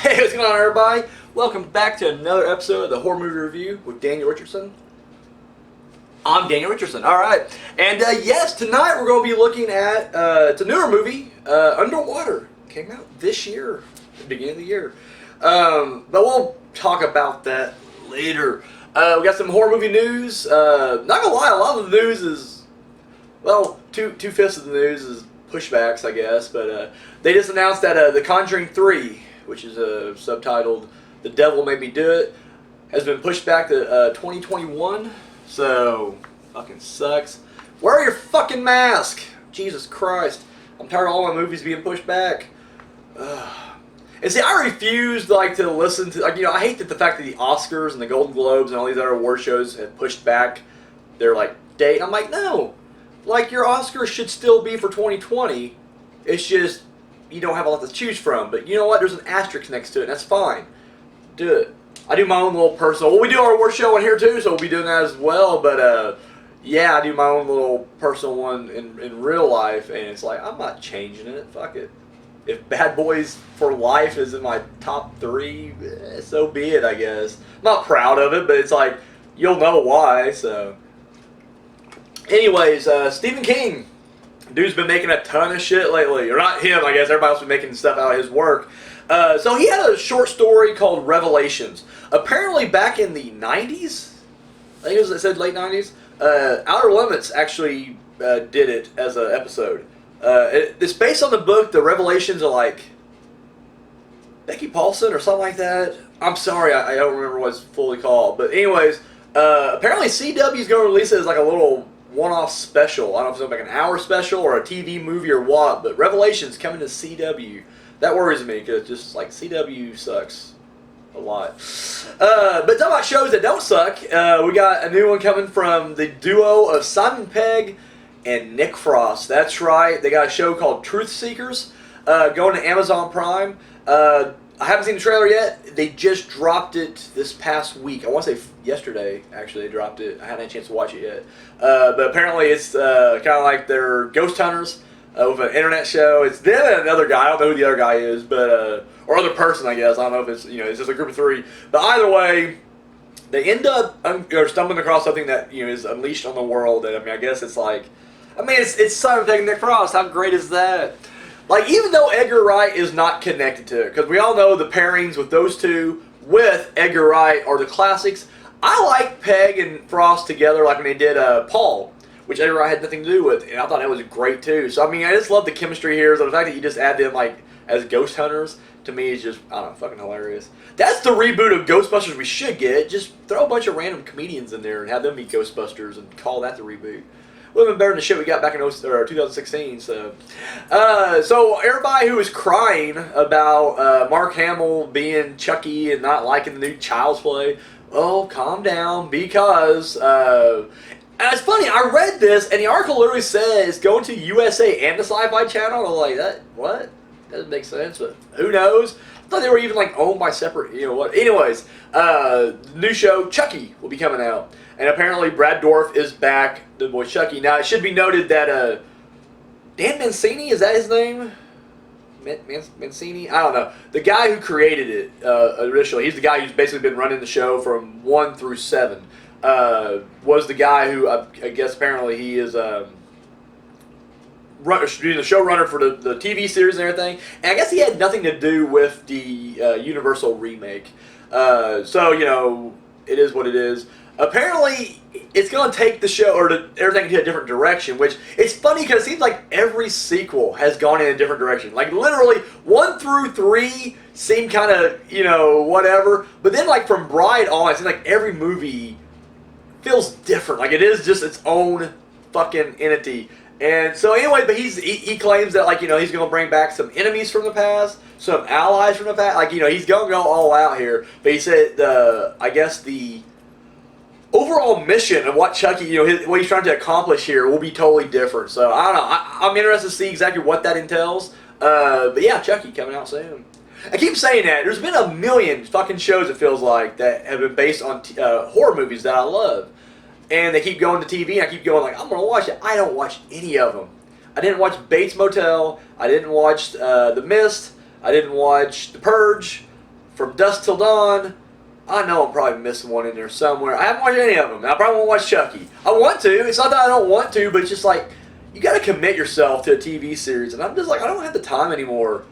Hey, what's going on, everybody? Welcome back to another episode of the Horror Movie Review with Daniel Richardson. I'm Daniel Richardson. All right, and yes, tonight we're going to be looking at it's a newer movie, Underwater. Came out this year, the beginning of the year. But we'll talk about that later. We got some horror movie news. Not gonna lie, a lot of the news is, well, two-fifths of the news is pushbacks, I guess. But they just announced that The Conjuring 3, which is subtitled "The Devil Made Me Do It," has been pushed back to 2021. So, fucking sucks. Wear your fucking mask! Jesus Christ. I'm tired of all my movies being pushed back. And see, I refuse to listen to, I hate that the fact that the Oscars and the Golden Globes and all these other award shows have pushed back their, date. I'm like, no. Your Oscars should still be for 2020. It's just, you don't have a lot to choose from. But you know what? There's an asterisk next to it, and that's fine. Do it. I do my own little personal, well, we do our award show on here too, so we'll be doing that as well. But, yeah, I do my own little personal one in real life, and it's like, I'm not changing it. Fuck it. If Bad Boys for Life is in my top 3, so be it, I guess. I'm not proud of it, but it's like, you'll know why, so. Anyways, Stephen King. Dude's been making a ton of shit lately. Or not him, I guess. Everybody else been making stuff out of his work. So he had a short story called Revelations. Apparently back in the 90s, I think it said late 90s, Outer Limits actually did it as an episode. It's based on the book, The Revelations of Becky Paulson or something like that. I'm sorry, I don't remember what it's fully called. But anyways, apparently CW is going to release it as a little one-off special. I don't know if it's an hour special or a TV movie or what, but Revelations coming to CW. That worries me because just CW sucks a lot. But talking about shows that don't suck, we got a new one coming from the duo of Simon Pegg and Nick Frost. That's right. They got a show called Truth Seekers going to Amazon Prime. I haven't seen the trailer yet. They just dropped it this past week. I want to say yesterday, actually, they dropped it. I hadn't had a chance to watch it yet. But apparently it's kind of like they're ghost hunters with an internet show. It's them and another guy. I don't know who the other guy is, but or other person, I guess. I don't know if it's, it's just a group of 3. But either way, they end up stumbling across something that, is unleashed on the world. And I guess it's it's Simon Pegg and Nick Frost. How great is that? Even though Edgar Wright is not connected to it, because we all know the pairings with those two with Edgar Wright are the classics. I like Pegg and Frost together, like when they did Paul, which Edgar Wright had nothing to do with, and I thought that was great too. So I just love the chemistry here. So the fact that you just add them as ghost hunters, to me is just, I don't know, fucking hilarious. That's the reboot of Ghostbusters we should get. Just throw a bunch of random comedians in there and have them be Ghostbusters and call that the reboot. Would have been better than the shit we got back in 2016. So everybody who was crying about Mark Hamill being Chucky and not liking the new Child's Play, oh, calm down, because and it's funny. I read this and the article literally says going to USA and the Sci-Fi Channel. I'm like, that what? Doesn't make sense, but who knows? I thought they were even owned by separate, what? Anyways, new show Chucky will be coming out. And apparently Brad Dourif is back, the boy Chucky. Now, it should be noted that Dan Mancini, is that his name? Mancini? I don't know. The guy who created it originally, he's the guy who's basically been running the show from 1 through 7, was the guy who, I guess apparently he is being the showrunner for the TV series and everything. And I guess he had nothing to do with the Universal remake. So, it is what it is. Apparently, it's going to take the show or everything in a different direction, which it's funny because it seems like every sequel has gone in a different direction. Literally, 1 through 3 seem kind of, whatever. But then, from Bride on, it seems like every movie feels different. It is just its own fucking entity. And so, anyway, but he claims that, he's going to bring back some enemies from the past, some allies from the past. He's going to go all out here. But he said, I guess the overall mission of what Chucky, what he's trying to accomplish here will be totally different. So, I don't know. I'm interested to see exactly what that entails. But yeah, Chucky coming out soon. I keep saying that. There's been a million fucking shows, it feels like, that have been based on horror movies that I love. And they keep going to TV, and I keep going I'm going to watch it. I don't watch any of them. I didn't watch Bates Motel. I didn't watch The Mist. I didn't watch The Purge. From Dusk Till Dawn. I know I'm probably missing one in there somewhere. I haven't watched any of them. I probably won't watch Chucky. I want to. It's not that I don't want to, but it's just like, you got to commit yourself to a TV series. And I'm just like, I don't have the time anymore.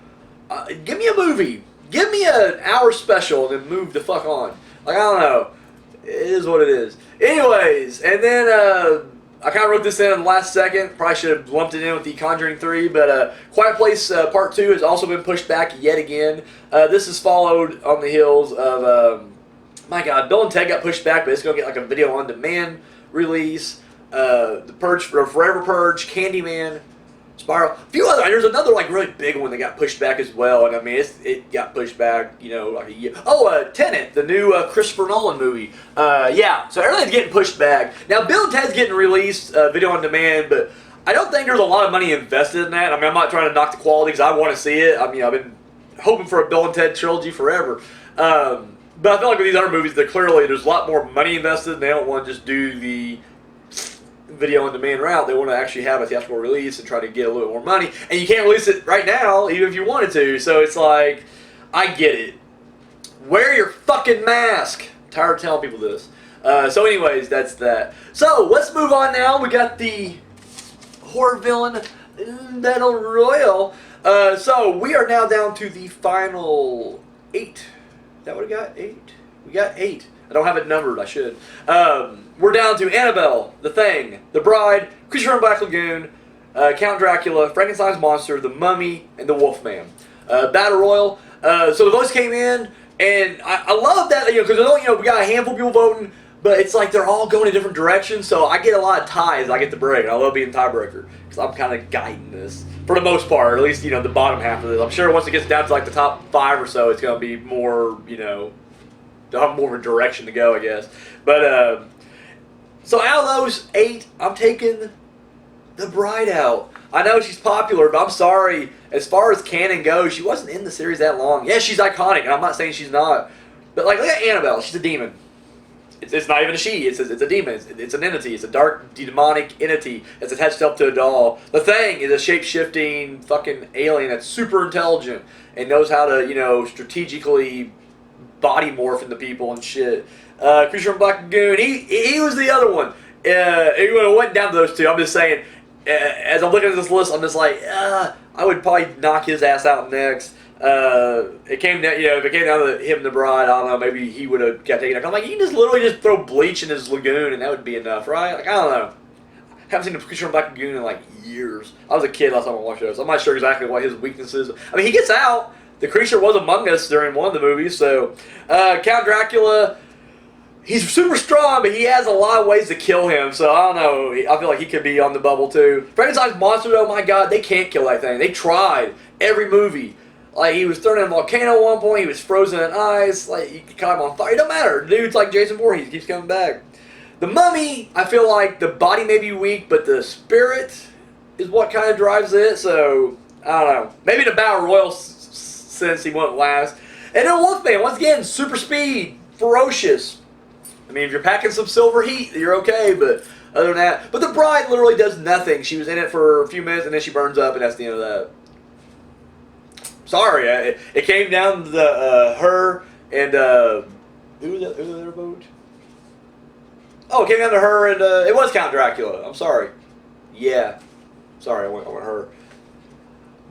Give me a movie. Give me an hour special and then move the fuck on. Like, I don't know. It is what it is. Anyways, and then I kind of wrote this in the last second. Probably should have lumped it in with The Conjuring 3, but Quiet Place Part 2 has also been pushed back yet again. This is followed on the heels of, my God, Bill and Ted got pushed back, but it's going to get like a video on demand release. The Purge, Forever Purge, Candyman, Spiral, a few other. There's another like really big one that got pushed back as well, and I mean it got pushed back, you know, like a year. Oh, Tenet, the new Christopher Nolan movie. Yeah, so everything's getting pushed back. Now Bill and Ted's getting released video on demand, but I don't think there's a lot of money invested in that. I mean, I'm not trying to knock the quality because I want to see it. I mean, I've been hoping for a Bill and Ted trilogy forever. But I feel like with these other movies, that clearly there's a lot more money invested, and they don't want to just do the video on demand route. They want to actually have a theatrical release and try to get a little more money. And you can't release it right now, even if you wanted to. So it's like, I get it. Wear your fucking mask. I'm tired of telling people this. So anyways, that's that. So let's move on now. We got the horror villain battle royal. So we are now down to the final 8. Is that what we got? 8? We got 8. I don't have it numbered. I should. We're down to Annabelle, The Thing, The Bride, Creature from Black Lagoon, Count Dracula, Frankenstein's Monster, The Mummy, and The Wolfman. Battle Royal. So the votes came in, and I love that, you know, because we got a handful of people voting, but it's like they're all going in different directions. So I get a lot of ties. I get the break. I love being tiebreaker because I'm kind of guiding this for the most part, or at least the bottom half of this. I'm sure once it gets down to like the top 5 or so, it's going to be more, they'll have more of a direction to go, I guess. But so out of those 8, I'm taking The Bride out. I know she's popular, but I'm sorry. As far as canon goes, she wasn't in the series that long. Yeah, she's iconic, and I'm not saying she's not. But like, look at Annabelle. She's a demon. It's not even a she. It's a demon. It's an entity. It's a dark, demonic entity that's attached itself to a doll. The Thing is a shape-shifting fucking alien that's super intelligent and knows how to, strategically body morph into people and shit. Creature from Black Lagoon, he was the other one. It went down to those two. I'm just saying, as I'm looking at this list, I'm just like, I would probably knock his ass out next. It came down, if it came down to him and The Bride, I don't know, maybe he would have got taken out. I'm like, you can just literally just throw bleach in his lagoon and that would be enough, right? Like, I don't know. I haven't seen the Creature from Black Lagoon in like years. I was a kid last time I watched those. I'm not sure exactly what his weaknesses. I mean, he gets out. The creature was among us during one of the movies, so Count Dracula, he's super strong, but he has a lot of ways to kill him, so I don't know. I feel like he could be on the bubble, too. Frankenstein's Monster, oh my God, they can't kill that thing. They tried. Every movie. Like, he was thrown in a volcano at one point, he was frozen in ice, like, you could caught him on fire. It don't matter. The dude's like Jason Voorhees, keeps coming back. The Mummy, I feel like the body may be weak, but the spirit is what kind of drives it, so I don't know. Maybe the Battle Royal since he went last. And then Wolfman, once again, super speed, ferocious. I mean, if you're packing some silver heat, you're okay, but other than that. But The Bride literally does nothing. She was in it for a few minutes, and then she burns up, and that's the end of that. Sorry, it came down to her and, who was that other vote? Oh, it came down to her and, it was Count Dracula. I'm sorry. Yeah. Sorry, I went her.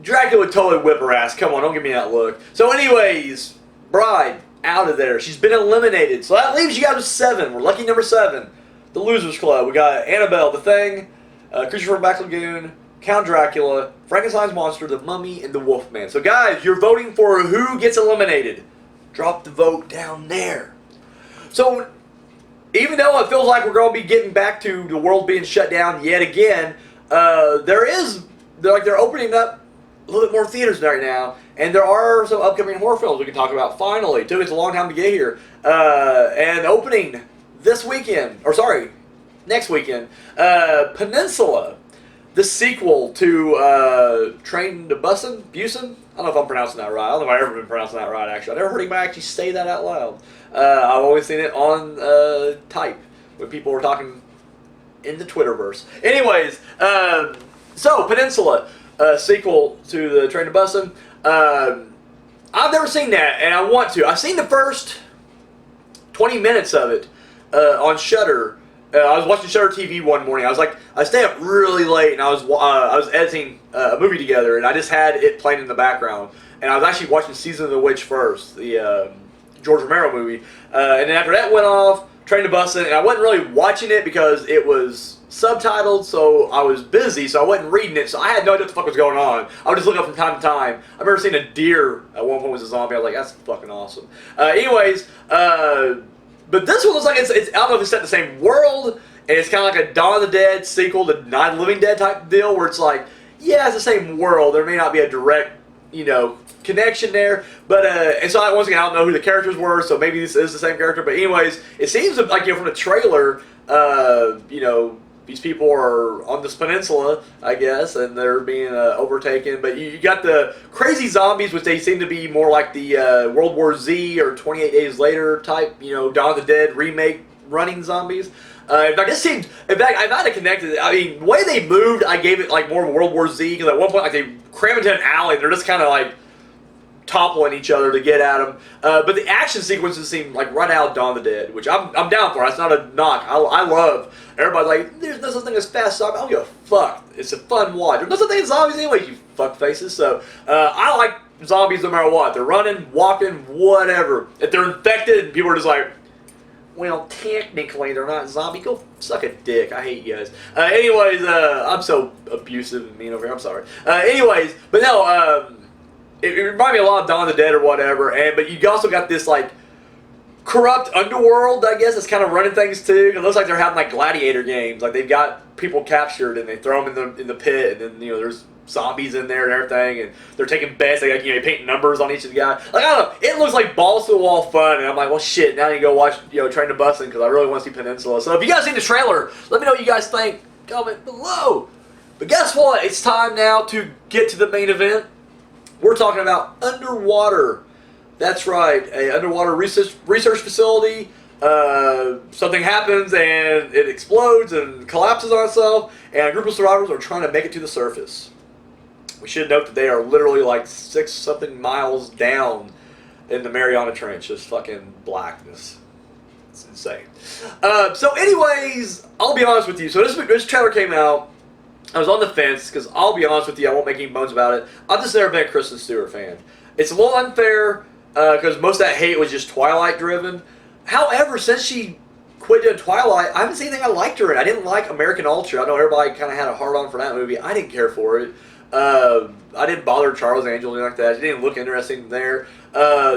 Dracula would totally whip her ass. Come on, don't give me that look. So anyways, Bride, out of there. She's been eliminated. So that leaves you guys with 7. We're lucky number 7. The Losers Club. We got Annabelle, The Thing, Creature from Black Lagoon, Count Dracula, Frankenstein's Monster, The Mummy, and The Wolfman. So guys, you're voting for who gets eliminated. Drop the vote down there. So even though it feels like we're going to be getting back to the world being shut down yet again, they're opening up a little bit more theaters right now, and there are some upcoming horror films we can talk about. Finally, it took us a long time to get here. And opening next weekend, Peninsula, the sequel to Train to Busan. I don't know if I'm pronouncing that right. I don't know if I've ever been pronouncing that right, actually. I never heard anybody actually say that out loud. I've always seen it on type when people were talking in the Twitterverse. Anyways, so Peninsula, sequel to the Train to Busan. I've never seen that, and I want to. I've seen the first 20 minutes of it on Shudder. I was watching Shudder TV one morning. I stayed up really late, and I was editing a movie together, and I just had it playing in the background. And I was actually watching Season of the Witch first, the George Romero movie. And then after that went off, Train to Busan, and I wasn't really watching it because it was subtitled, so I was busy, so I wasn't reading it, so I had no idea what the fuck was going on. I would just look up from time to time. I remember seeing a deer at one point was a zombie. I was like, that's fucking awesome. But this one looks like it's I don't know if it's set in the same world, and it's kind of like a Dawn of the Dead sequel to Night of the Living Dead type deal, where it's like, yeah, it's the same world. There may not be a direct, connection there, but and so once again, I don't know who the characters were, so maybe this is the same character. But anyways, it seems like from the trailer, these people are on this peninsula, I guess, and they're being overtaken. But you got the crazy zombies, which they seem to be more like the World War Z or 28 Days Later type, Dawn of the Dead remake running zombies. In fact, I might have connected it. I mean, the way they moved, I gave it like more World War Z, because at one point, like, they cram into an alley, and they're just kind of like toppling each other to get at them. But the action sequences seem like right out of Dawn of the Dead, which I'm down for. That's not a knock. I love. Everybody's like, there's no such thing as fast zombies. I don't give a fuck. It's a fun watch. There's no such thing as zombies anyway, you fuck faces. So I like zombies no matter what. They're running, walking, whatever. If they're infected and people are just like, well, technically they're not zombie. Go suck a dick. I hate you guys. Anyways, I'm so abusive and mean over here. I'm sorry. But no, it reminded me a lot of Dawn of the Dead or whatever. But you also got this like corrupt underworld, I guess, that's kind of running things too. It looks like they're having like gladiator games. Like they've got people captured and they throw them in the pit, and then there's zombies in there and everything, and they're taking bets. They paint numbers on each of the guys. Like, I don't know, it looks like balls to the wall fun, and I'm like, well, shit. Now you go watch Train to Busan, because I really want to see Peninsula. So if you guys seen the trailer, let me know what you guys think. Comment below. But guess what? It's time now to get to the main event. We're talking about underwater. That's right, a underwater research facility. Something happens and it explodes and collapses on itself, and a group of survivors are trying to make it to the surface. We should note that they are literally like 6-something miles down in the Mariana Trench. Just fucking blackness. It's insane. So anyways, I'll be honest with you. So this trailer came out. I was on the fence, because I'll be honest with you, I won't make any bones about it. I've just never been a Kristen Stewart fan. It's a little unfair, because most of that hate was just Twilight driven. However, since she quit doing Twilight, I haven't seen anything I liked her in. I didn't like American Ultra. I know everybody kind of had a hard on for that movie. I didn't care for it. I didn't bother Charles Angel or anything like that. She didn't look interesting there.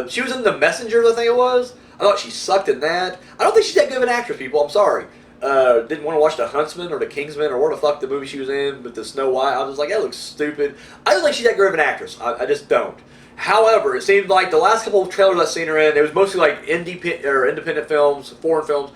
She was in The Messengers, I think it was. I thought she sucked in that. I don't think she's that good of an actress, people. I'm sorry. Didn't want to watch The Huntsman or The Kingsman or what the fuck the movie she was in with the Snow White. I was just like, that looks stupid. I don't think she's that great of an actress. I just don't. However, it seemed like the last couple of trailers I've seen her in, it was mostly like independent films, foreign films.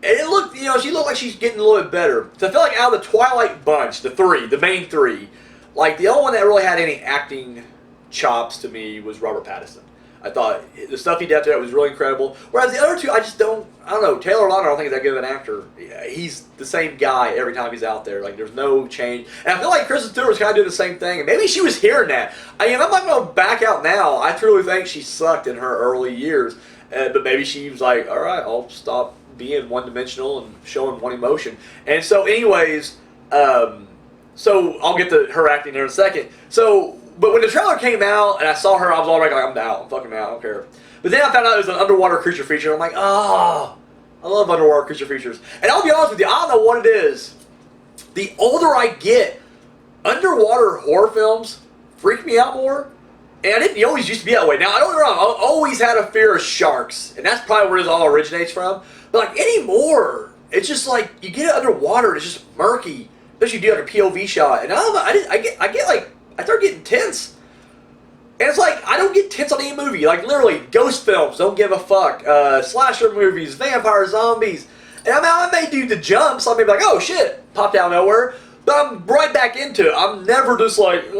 And it looked, she looked like she's getting a little bit better. So I feel like out of the Twilight bunch, the main three, like the only one that really had any acting chops to me was Robert Pattinson. I thought the stuff he did after that was really incredible. Whereas the other two, I don't know. Taylor Lautner, I don't think is that good of an actor. He's the same guy every time he's out there. Like, there's no change. And I feel like Kristen Stewart was kind of doing the same thing. And maybe she was hearing that. I'm not going to back out now. I truly think she sucked in her early years. But maybe she was like, all right, I'll stop being one-dimensional and showing one emotion. And so anyways, so I'll get to her acting there in a second. But when the trailer came out and I saw her, I was already like, I'm out. I'm fucking out. I don't care. But then I found out it was an underwater creature feature. I'm like, oh, I love underwater creature features. And I'll be honest with you, I don't know what it is. The older I get, underwater horror films freak me out more. And I didn't always used to be that way. Now, I don't get me wrong. I always had a fear of sharks. And that's probably where this all originates from. But like anymore, it's just like, you get it underwater and it's just murky. Especially if you do like a POV shot. And I don't know, I start getting tense. And it's like, I don't get tense on any movie. Like, literally, ghost films, don't give a fuck. Slasher movies, vampire zombies. And I may do the jumps. I may be like, oh shit, popped out of nowhere. But I'm right back into it. I'm never just like,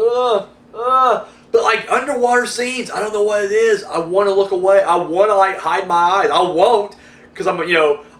But like, underwater scenes, I don't know what it is. I want to look away. I want to like hide my eyes. I won't. Because I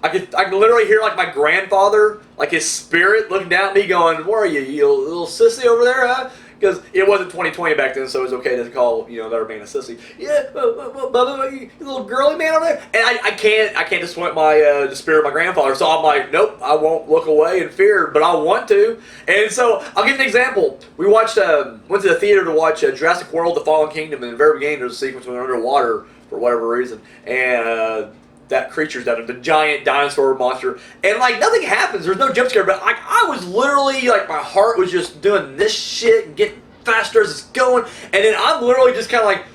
can literally hear like my grandfather, like his spirit looking down at me going, where are you little sissy over there, huh? because it wasn't 2020 back then, so it was okay to call they were being a sissy. Yeah, you little girly man over there, and I can't disappoint the spirit of my grandfather. So I'm like, nope, I won't look away in fear, but I want to. And so I'll give an example. We watched went to the theater to watch Jurassic World: The Fallen Kingdom, and in the very beginning there's a sequence when they're underwater for whatever reason, and that creature's down there, the giant dinosaur monster, and like nothing happens. There's no jump scare, but like I was literally like my heart was just doing this shit and getting faster as it's going, and then I'm literally just kind of like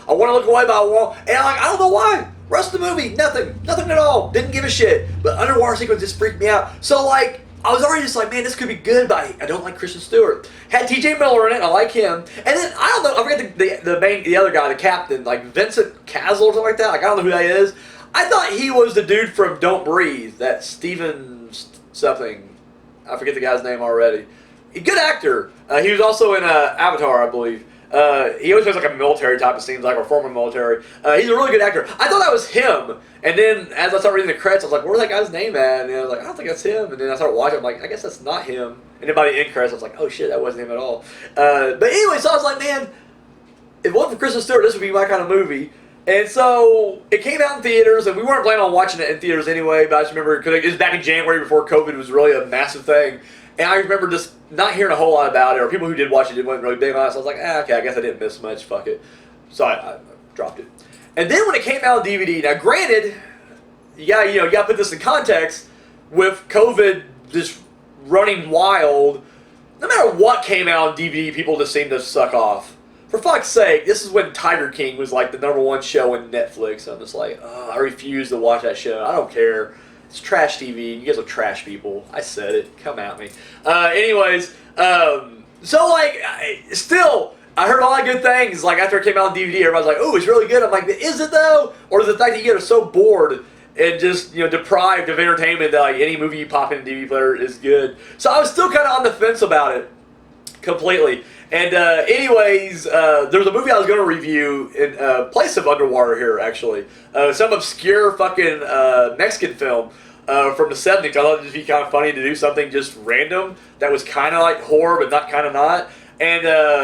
I want to look away, but I won't, and I'm like I don't know why. Rest of the movie, nothing at all. Didn't give a shit. But underwater sequence just freaked me out. So like I was already just like, man, this could be good, but I don't like Kristen Stewart. Had T.J. Miller in it, I like him. And then, I don't know, I forget the other guy, the captain, like Vincent Castle or something like that. Like, I don't know who that is. I thought he was the dude from Don't Breathe, that Steven something. I forget the guy's name already. Good actor. He was also in Avatar, I believe. He always has like a military type of scenes, like a former military. He's a really good actor. I thought that was him. And then as I started reading the credits, I was like, where's that guy's name at? And I was like, I don't think that's him. And then I started watching, I'm like, I guess that's not him. And then by the end credits, I was like, oh shit, that wasn't him at all. But anyway, so I was like, man, if it wasn't for Kristen Stewart, this would be my kind of movie. And so it came out in theaters, and we weren't planning on watching it in theaters anyway, but I just remember, because it was back in January before COVID was really a massive thing. And I remember just not hearing a whole lot about it, or people who did watch it wasn't really big on it. So I was like, okay, I guess I didn't miss much, fuck it. So I dropped it. And then when it came out on DVD, now granted, you gotta put this in context, with COVID just running wild, no matter what came out on DVD, people just seemed to suck off. For fuck's sake, this is when Tiger King was like the #1 show on Netflix. I'm just like, I refuse to watch that show. I don't care. It's trash TV. You guys are trash people. I said it. Come at me. So like, still, I heard a lot of good things. Like after it came out on DVD, everybody's like, "Oh, it's really good." I'm like, "Is it though?" Or is it the fact that you get so bored and just deprived of entertainment that like any movie you pop in a DVD player is good? So I was still kind of on the fence about it completely. And there's a movie I was going to review in place of Underwater here, actually. Some obscure fucking Mexican film from the 70s. I thought it'd be kind of funny to do something just random that was kind of like horror, but not kind of not. And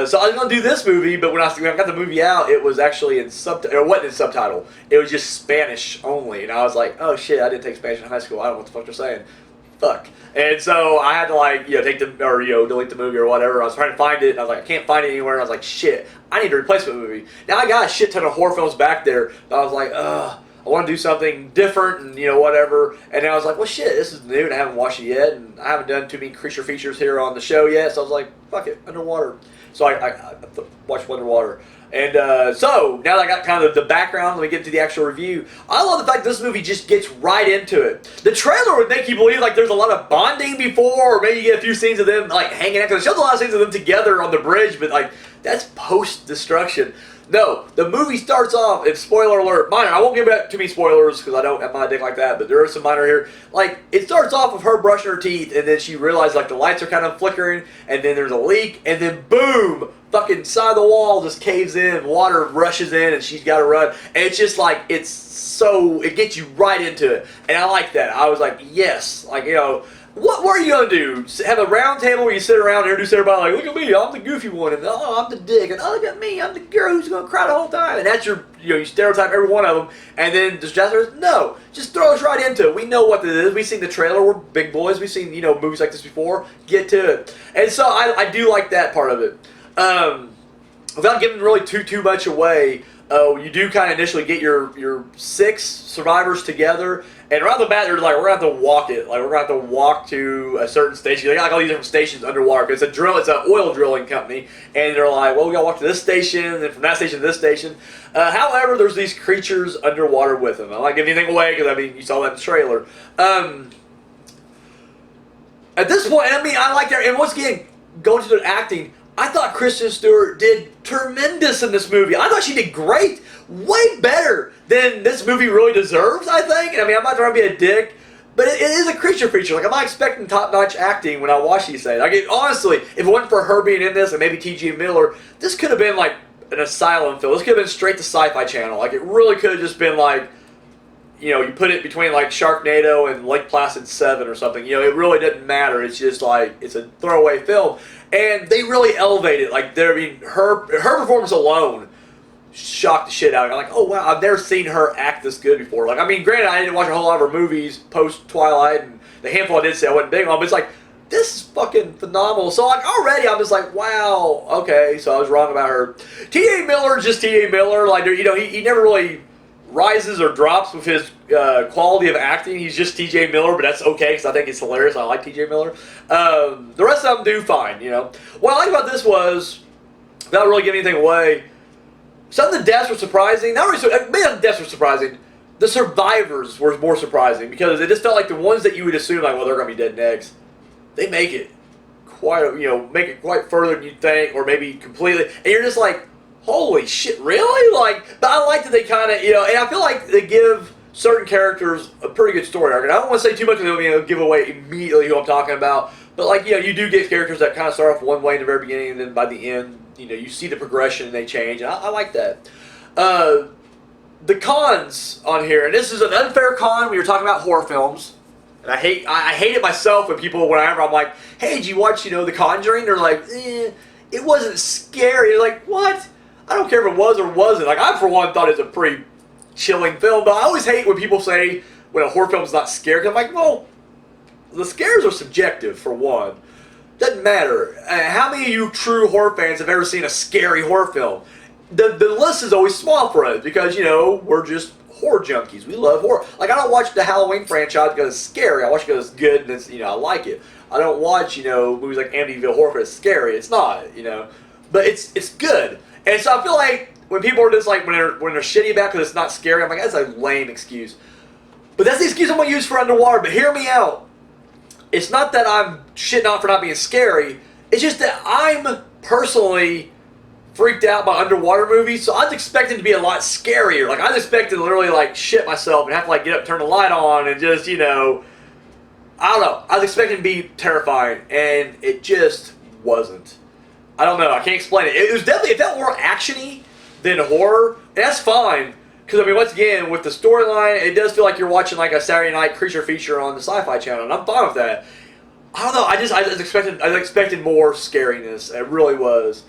so I was going to do this movie, but when I got the movie out, it was actually in subtitle. It wasn't in subtitle. It was just Spanish only. And I was like, oh shit, I didn't take Spanish in high school. I don't know what the fuck they're saying. Fuck. And so I had to delete the movie or whatever. I was trying to find it, and I was like, I can't find it anywhere. And I was like, shit, I need a replacement movie. Now I got a shit ton of horror films back there, but I was like, I want to do something different and whatever. And then I was like, well shit, this is new and I haven't watched it yet, and I haven't done too many creature features here on the show yet. So I was like, fuck it, Underwater. So I watched Underwater. And so, now that I got kind of the background, let me get to the actual review. I love the fact that this movie just gets right into it. The trailer would make you believe like there's a lot of bonding before, or maybe you get a few scenes of them like hanging out. Because it shows a lot of scenes of them together on the bridge, but like that's post-destruction. No, the movie starts off, and spoiler alert, minor. I won't give out too many spoilers because I don't have my dick like that, but there are some minor here. Like, it starts off with her brushing her teeth, and then she realizes like the lights are kind of flickering, and then there's a leak, and then boom, fucking side of the wall just caves in, water rushes in, and she's got to run. And it's just like, it gets you right into it. And I like that. I was like, yes, like, what are you going to do? Have a round table where you sit around and introduce everybody like, look at me, I'm the goofy one, and oh, I'm the dick, and oh, look at me, I'm the girl who's going to cry the whole time. And that's you stereotype every one of them. And then just no, just throw us right into it. We know what it is. We've seen the trailer. We're big boys. We've seen, movies like this before. Get to it. And so I do like that part of it. Without giving really too much away, you do kind of initially get your 6 survivors together, and around the bat they're like, we're gonna have to walk it. Like we're gonna have to walk to a certain station. They got like all these different stations underwater because it's an oil drilling company, and they're like, well, we gotta walk to this station, and then from that station to this station. However, there's these creatures underwater with them. I don't like giving anything away because you saw that in the trailer. At this point, I like that. And once again, going to the acting. I thought Kristen Stewart did tremendous in this movie. I thought she did great. Way better than this movie really deserves, I think. I'm not trying to be a dick, but it is a creature feature. Like, I'm not expecting top-notch acting when I watch these things. Like, honestly, if it wasn't for her being in this and maybe T.J. Miller, this could have been like an asylum film. This could have been straight to Sci-Fi Channel. Like, it really could have just been like, you put it between like Sharknado and Lake Placid 7 or something. It really doesn't matter. It's just like it's a throwaway film, and they really elevate it. Like her performance alone shocked the shit out of me. I'm like, oh wow, I've never seen her act this good before. Like, I mean, granted, I didn't watch a whole lot of her movies post Twilight, and the handful I did see I wasn't big on, but it's like, this is fucking phenomenal. So like already I'm just like, wow, okay, so I was wrong about her. T.A. Miller, just T.A. Miller. Like, he never really rises or drops with his quality of acting. He's just T.J. Miller, but that's okay because I think it's hilarious. I like T.J. Miller. The rest of them do fine. What I like about this was, without really giving anything away, some of the deaths were surprising. Not really, maybe the deaths were surprising. The survivors were more surprising because it just felt like the ones that you would assume, like, well, they're gonna be dead next. They make it quite, make it quite further than you think, or maybe completely, and you're just like, holy shit, really? Like, but I like that they kind of, and I feel like they give certain characters a pretty good story arc. And I don't want to say too much because it'll give away immediately who I'm talking about. But like, you do get characters that kind of start off one way in the very beginning, and then by the end, you see the progression and they change. And I like that. The cons on here, and this is an unfair con when you're talking about horror films. And I hate it myself when whenever I'm like, hey, did you watch, The Conjuring? They're like, it wasn't scary. They're like, what? I don't care if it was or wasn't. Like, I, for one, thought it was a pretty chilling film. But I always hate when people say when a horror film is not scary. Because I'm like, well, the scares are subjective, for one. Doesn't matter. How many of you true horror fans have ever seen a scary horror film? The list is always small for us because, we're just horror junkies. We love horror. Like, I don't watch the Halloween franchise because it's scary. I watch it because it's good and it's, I like it. I don't watch, movies like Amityville Horror because it's scary. It's not, But it's good. And so I feel like when people are just like, when they're shitty about it because it's not scary, I'm like, that's a lame excuse. But that's the excuse I'm going to use for Underwater. But hear me out. It's not that I'm shitting on for not being scary. It's just that I'm personally freaked out by underwater movies, so I was expecting to be a lot scarier. Like, I was expecting to literally, like, shit myself and have to, like, get up, turn the light on, and just, I don't know. I was expecting to be terrifying, and it just wasn't. I don't know. I can't explain it. It felt more action-y than horror, and that's fine. Because, I mean, once again, with the storyline, it does feel like you're watching, like, a Saturday night creature feature on the Sci-Fi Channel, and I'm fine with that. I don't know. I was expecting more scariness. It really was.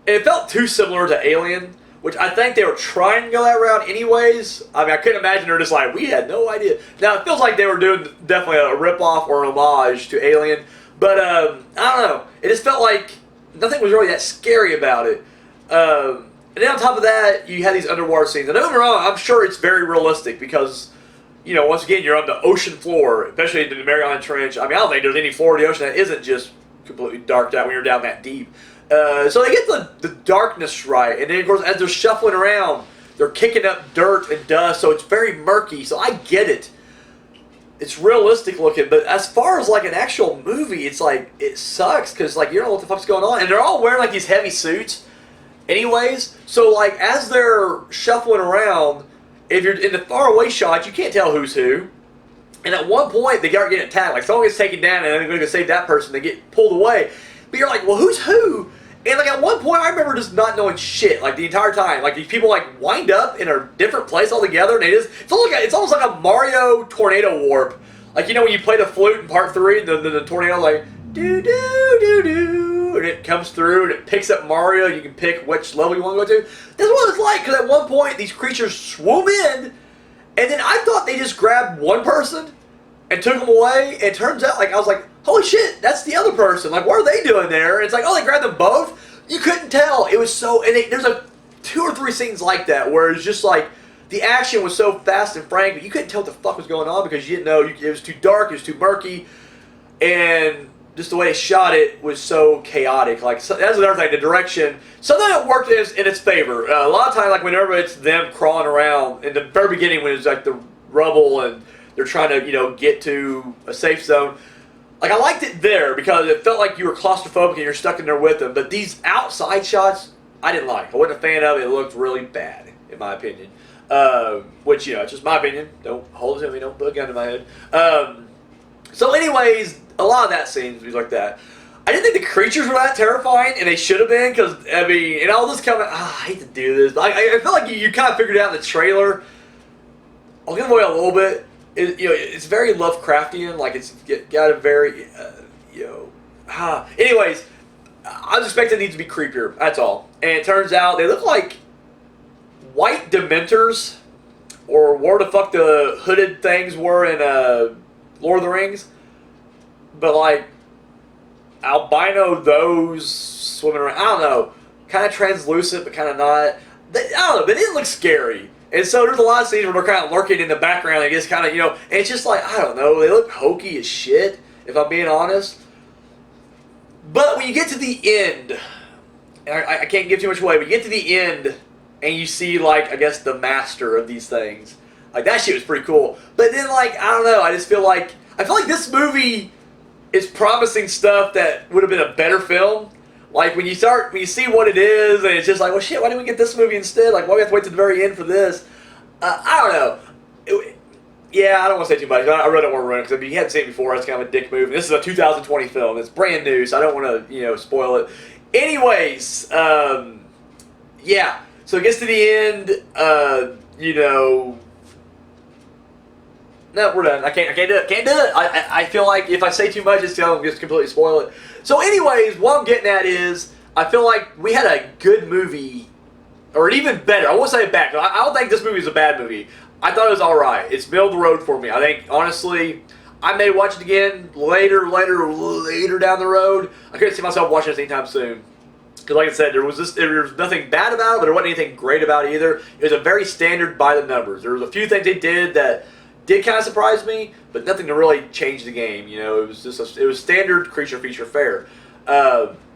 It felt too similar to Alien, which I think they were trying to go that route anyways. I mean, I couldn't imagine they're just like, we had no idea. Now, it feels like they were doing definitely a ripoff or an homage to Alien, but I don't know. It just felt like nothing was really that scary about it. And then on top of that, you had these underwater scenes. And don't get me wrong, I'm sure it's very realistic because, once again, you're on the ocean floor, especially in the Mariana Trench. I mean, I don't think there's any floor of the ocean that isn't just completely darked out when you're down that deep. So they get the darkness right, and then of course as they're shuffling around, they're kicking up dirt and dust, so it's very murky. So I get it. It's realistic looking, but as far as like an actual movie, it's like it sucks because like you don't know what the fuck's going on, and they're all wearing like these heavy suits, anyways. So like as they're shuffling around, if you're in the far away shot, you can't tell who's who. And at one point they start getting attacked, like someone gets taken down, and they're going to save that person. They get pulled away, but you're like, well, who's who? And like at one point, I remember just not knowing shit like the entire time. Like these people like wind up in a different place altogether, and it's almost like a Mario tornado warp. Like when you play the flute in Part 3, and the tornado like do do do do, and it comes through and it picks up Mario. And you can pick which level you want to go to. That's what it's like because at one point these creatures swoop in, and then I thought they just grabbed one person and took them away. And it turns out I was like, holy shit, that's the other person. Like, what are they doing there? And it's like, oh, they grabbed them both? You couldn't tell. It was so... And there's 2 or 3 scenes like that where it's just like, the action was so fast and frank, but you couldn't tell what the fuck was going on because you didn't know. It was too dark, it was too murky, and just the way they shot it was so chaotic. Like, so, that's another thing, the direction. Something that worked in its favor. A lot of times, like, whenever it's them crawling around, in the very beginning when it's like the rubble and they're trying to, get to a safe zone, like, I liked it there because it felt like you were claustrophobic and you're stuck in there with them. But these outside shots, I didn't like. I wasn't a fan of it. It looked really bad, in my opinion. Which, it's just my opinion. Don't hold it to me. Don't put a gun to my head. So anyways, a lot of that scene was like that. I didn't think the creatures were that terrifying, and they should have been, because, I mean, and all this coming, I hate to do this, but I felt like you kind of figured out in the trailer I'll give away a little bit. It's very Lovecraftian. Like it's got a very, Anyways, I was expecting these to be creepier. That's all. And it turns out they look like white Dementors, or where the fuck the hooded things were in Lord of the Rings, but like albino those swimming around. I don't know, kind of translucent, but kind of not. I don't know, but it looks scary. And so there's a lot of scenes where they're kind of lurking in the background. I guess kind of, and it's just like, I don't know, they look hokey as shit, if I'm being honest. But when you get to the end, and I can't give too much away, but you get to the end and you see, like, I guess the master of these things. Like, that shit was pretty cool. But then, like, I don't know, I feel like this movie is promising stuff that would have been a better film. Like, when you see what it is, and it's just like, well, shit, why didn't we get this movie instead? Like, why do we have to wait to the very end for this? I don't know. I don't want to say too much. I really don't want to ruin it, because if you hadn't seen it before, it's kind of a dick movie. This is a 2020 film. It's brand new, so I don't want to, spoil it. Anyways, yeah. So it gets to the end, no, we're done. I can't do it. Can't do it. I feel like if I say too much, it's going to just completely spoil it. So anyways, what I'm getting at is, I feel like we had a good movie, or even better. I won't say it bad. I don't think this movie is a bad movie. I thought it was alright. It's middle of the road for me. I think, honestly, I may watch it again later down the road. I couldn't see myself watching this anytime soon. Because like I said, there was nothing bad about it, but there wasn't anything great about it either. It was a very standard by the numbers. There was a few things they did that did kind of surprise me, but nothing to really change the game. It was just it was standard creature feature fare.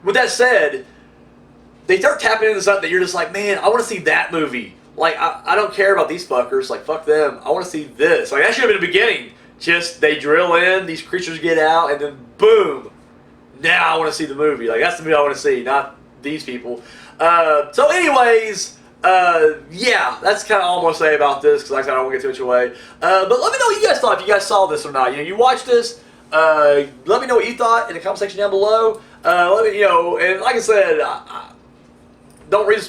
With that said, they start tapping into something that you're just like, man, I want to see that movie. Like, I don't care about these fuckers. Like, fuck them. I want to see this. Like, that should have been the beginning. Just, they drill in, these creatures get out, and then boom. Now I want to see the movie. Like, that's the movie I want to see, not these people. So anyways, yeah, that's kind of all I'm going to say about this, because like I said, I don't want to get too much away. But let me know what you guys thought, if you guys saw this or not. You watched this. Let me know what you thought in the comment section down below. Let me, and like I said, don't read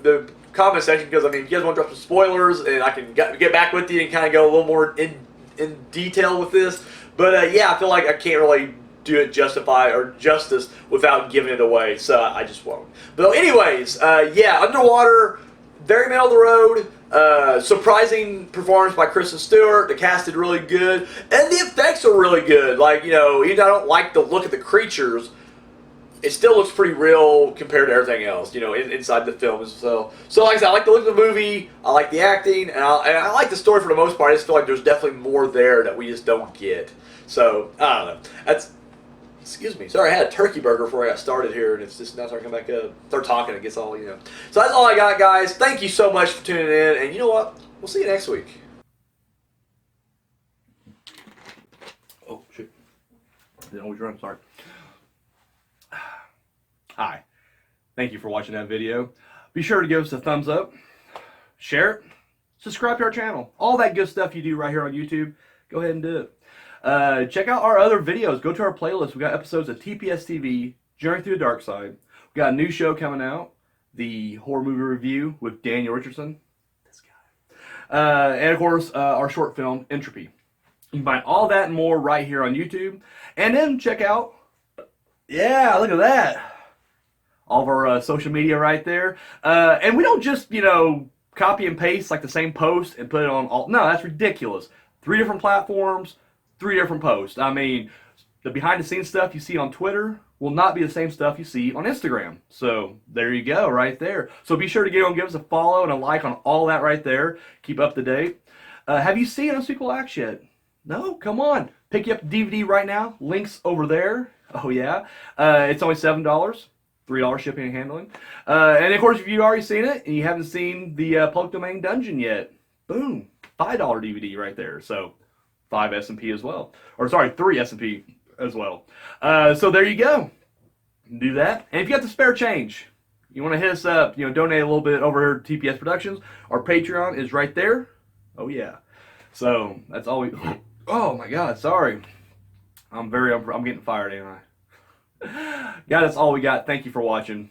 the comment section, because, if you guys want to drop some spoilers, and I can get back with you and kind of go a little more in detail with this. But, yeah, I feel like I can't really do it justice without giving it away, so I just won't. But anyways, yeah, Underwater, very middle of the road, surprising performance by Kristen Stewart. The cast did really good, and the effects are really good. Like, even though I don't like the look of the creatures, it still looks pretty real compared to everything else, inside the film. So like I said, I like the look of the movie, I like the acting, and I like the story for the most part. I just feel like there's definitely more there that we just don't get. So, I don't know. Excuse me. Sorry, I had a turkey burger before I got started here, and it's just now starting to come back up. Start talking, it gets all, So that's all I got, guys. Thank you so much for tuning in, and you know what? We'll see you next week. Oh, shit. Didn't always run, sorry. Hi. Thank you for watching that video. Be sure to give us a thumbs up, share it, subscribe to our channel. All that good stuff you do right here on YouTube, go ahead and do it. Check out our other videos. Go to our playlist. We got episodes of TPS TV, Journey Through the Dark Side. We got a new show coming out, the horror movie review with Daniel Richardson. This guy. And of course, our short film, Entropy. You can find all that and more right here on YouTube. And then check out, yeah, look at that. All of our social media right there. And we don't just, copy and paste like the same post and put it on all. No, that's ridiculous. 3 different platforms, 3 different posts. The behind the scenes stuff you see on Twitter will not be the same stuff you see on Instagram. So there you go, right there. So be sure to give us a follow and a like on all that right there. Keep up to date. Have you seen Unspeakable Acts yet? No? Come on. Pick you up the DVD right now. Links over there. Oh yeah. It's only $7. $3 shipping and handling. And of course, if you've already seen it and you haven't seen the public domain dungeon yet, boom, $5 DVD right there. So 5 S&P as well. Or sorry, 3 S&P as well. So there you go. Do that. And if you got the spare change, you want to hit us up, donate a little bit over here to TPS Productions. Our Patreon is right there. Oh yeah. So that's all we. Oh my God, sorry. I'm getting fired, ain't I? God, that's all we got. Thank you for watching.